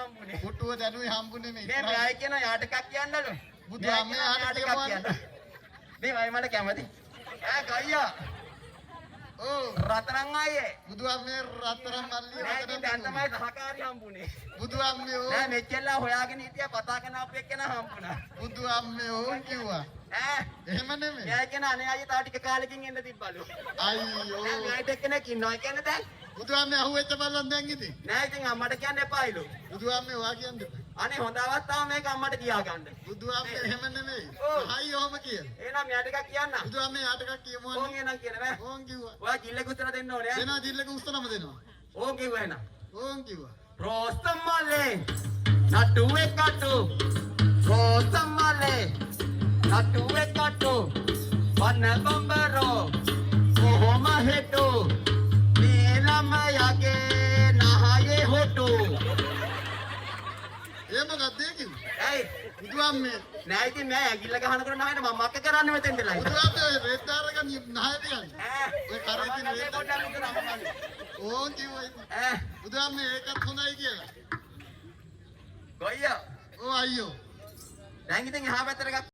හම්බුනේ. පුටුව දැනුයි හම්බුනේ මේ. මේ මෙයයි කියන යාට එකක් කියන්නලු. බුදුහාමේ යාට කියන්න. මේ වයි මට කැමති. ගයියා. ඔව් රත්තරන් අයියේ. බුදුහාමේ රත්තරන් මල්ලිය. නෑ දැන් තමයි සහකාරී හම්බුනේ. බුදුහාමේ ඕ. නෑ මෙච්චරලා හොයාගෙන හිටියා කතා කරන අපේ කෙනා හම්බුණා. බුදුහාමේ ඕ කිව්වා. එහෙම නෙමෙයි. මෙයා කියන අනේ අයියේ තා ටික කාලෙකින් එන්න තිබ්බලු. අයියෝ. නෑ මෙයාට එක්කෙනෙක් ඉන්නවා කියන්නේ දැන්. බුදුහාමේ අහුවෙච්ච බල්ලන් දැන් ඉතින්. නෑ ඉතින් අම්මට කියන්න එපායිලු. බුදුහාමේ වා කියන්නේ. අනේ හොඳ අවස්ථාව මේක අම්මට කියා ගන්න. බුදුහාමේ එහෙම නෙමෙයි. හයි ඔහම කිය. එහෙනම් මෙයාට එකක් කියන්න. බුදුහාමේ යාට එකක් කියමු. ඕන් එනම් කියන බෑ. ඕන් කිව්වා. ඔයා ජිල්ලක උත්තර දෙන්න ඕනේ. දෙනවා ජිල්ලක උස්තරම දෙනවා. ඕන් කිව්වා එහෙනම්. ඕන් කිව්වා. රෝස්තම්මලේ නටුවේ කටු රෝස්තම්මලේ නටුවේ කටු වන්න බම්බරෝ කොහොම හෙටු නීලම යගේ නහයේ හොටු ඒ මොකක්ද ඒ කිව්වේ? ඇයි බුදුහාමේ නෑ ඉතින් නෑ ඇගිල්ල ගහනකොට නහයට මම මක්ක කරන්නේ මෙතෙන්ද ලයි බුදුහාමේ ඔය රෙද්දාරක නහය තියන්නේ. ඔය කරේ තියෙන රෙද්ද. ඕන් කිව්වා ඉතින්. බුදුහාමේ ඒකත් හොඳයි කියලා. ගොයියා ඕ අයියෝ. දැන් ඉතින් එහා පැත්තට